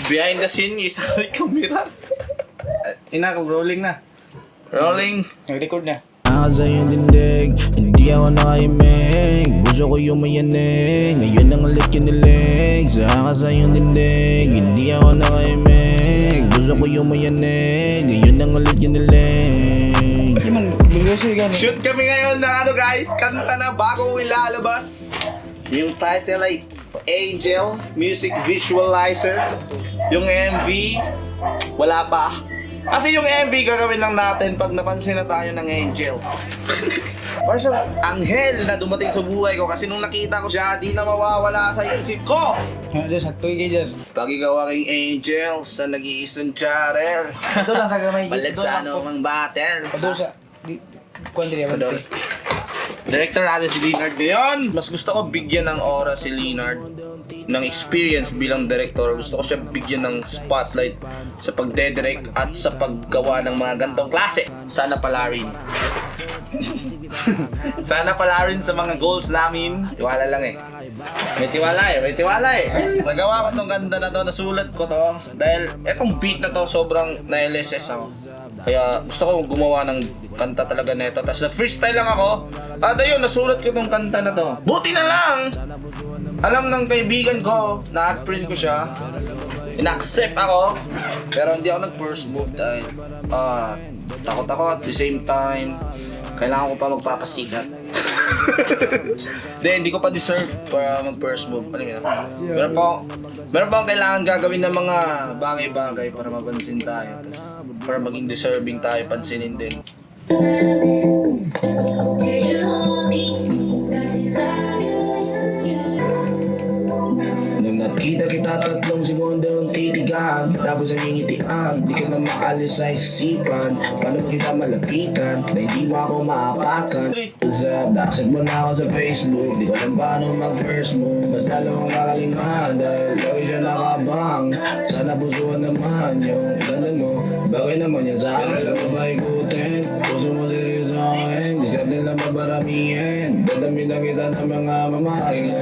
Behind the scene, isa rin kamera. Ina, kung rolling na. Rolling. Nag-record na. Sa iyong dindig, hindi ako nakaimig. Gusto ko yung mayanig, ngayon ang ulit kinilig. Sa iyong dindig, hindi ako nakaimig. Gusto ko yung mayanig, ngayon ang ulit kinilig. Hindi man, biluso gani. Shoot kami ngayon na ano guys, kanta na bago ilalabas. Yung title ay Angel Music Visualizer. Yung MV, wala pa. Kasi yung MV gagawin lang natin pag napansin na tayo ng Angel. Parang siyang anghel na dumating sa buhay ko kasi nung nakita ko siya, di na mawawala sa isip ko. Diyos, saktoy kay Diyos. Pag ikaw aking angel sa nag-iisang charel. Ito lang sa gamay. Balag sa anumang battle. Padol sa... Kuwan din Padol. Director natin si Leonard ngayon. Mas gusto ko bigyan ng oras si Leonard ng experience bilang director. Gusto ko siya bigyan ng spotlight sa pagdedirect at sa paggawa ng mga gantong klase. Sana pala rin. Sana pala rin sa mga goals namin. Tiwala lang eh. May tiwala eh. Nagawa ko tong ganda na to, nasulat ko to. Dahil etong beat na to, sobrang na-LSS ako. Kaya gusto ko gumawa ng kanta talaga neto. Tapos nag-freestyle lang ako. At ayun, nasulat ko tong kanta na to. Buti na lang! Alam ng kaibigan ko, na-print ko siya. In-accept ako. Pero hindi ako nag-first move dahil takot ako at the same time kailangan ko pa magpapasikat. Hindi ko pa deserve para mag-first move. Alam mo yun? Meron pa akong kailangan gagawin ng mga bagay-bagay para mapansin tayo. Tapos, para maging deserving tayo, pansinin din. Nung nakita kita tatlong segundong titigan, tapos ang ngingitian, di ka na maalis sa isipan. Paano mo kita malapitan, na hindi mo ako maapakan. Accept mo na ako sa Facebook, di ko alam paano mag-first move. Mas lalo mong kakalingan, dahil lagi siya nakabang. Sana pusuan naman yung ganda mo, bagay naman yan sa akin. Sa mabaikutin, puso mo seryoso sa akin. Discard nila mabaramihin, dadamitan kita ng mga mamahaling.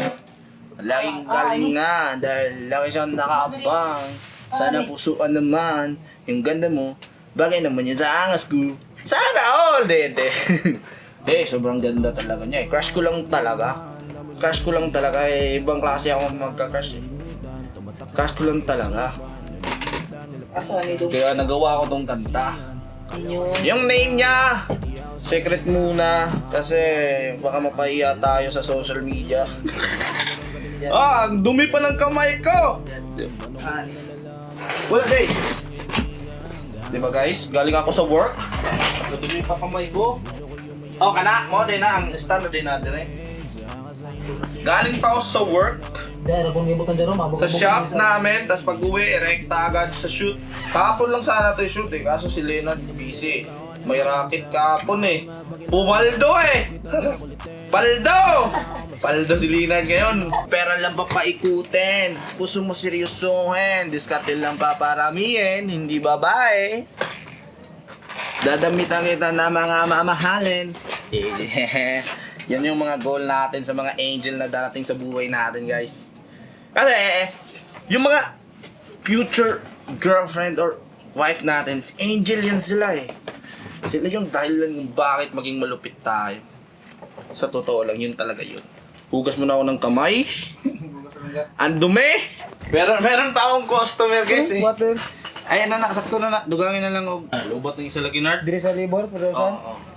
Laging galing nga dahil lagi siyang nakaabang. Sana pusuan naman yung ganda mo. Bagay naman yan sa angas ko. Sana all, dede. Sobrang ganda talaga niya eh. Crush ko lang talaga. Ibang klase ako magka-crush eh. Crush ko lang talaga. Kaya nagawa ko tong kanta. Yung name niya, secret muna. Kasi baka mapahiya tayo sa social media. Ang dumi pa ng kamay ko! Well, day! Diba guys, galing ako sa work. Dumi pa kamay ko. Kana mo, din na, ang standard din natin eh. Galing pa ako sa work. Sa shop namin, tas pag uwi, erekta agad sa shoot. Kahapon lang sana ito yung shoot eh, kaso si Leonard busy. May racket kahapon eh. Pumaldo eh! Paldo si Leonard ngayon. Pera lang pa paikutin. Puso mo seryosohin. Diskarte lang pa paramihin. Hindi babae. Dadamitan kita na mga mamahalin. Yan yung mga goal natin sa mga angel na darating sa buhay natin, guys. Kasi, yung mga future girlfriend or wife natin, angel yan sila eh. Sila yung dahilan kung bakit maging malupit tayo. Sa totoo lang, yun talaga yun. Hugas mo na ako ng kamay. Ang dumi! Meron pa akong customer, guys eh. Water. Ayan na, nakasakto na. Dugangin na lang og lubot ng isa lagi, Nard. Diri sa libor, pero saan? Oo.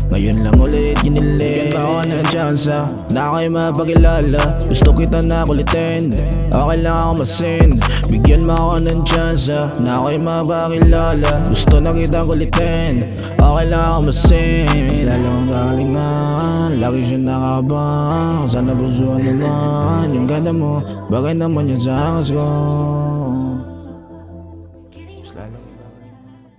Ngayon lang ulit ginilig, bigyan pa ako ng tsansa na ako'y mapakilala. Gusto kita na kulitin, okay lang ako masin. Bigyan mo ako ng tsansa na ako'y mapakilala. Gusto na kitang kulitin, okay lang ako masin. Lalong galingan, lagi siya nakabang. Sana pusuan naman yung ganda mo, bagay naman yan sa angas ko.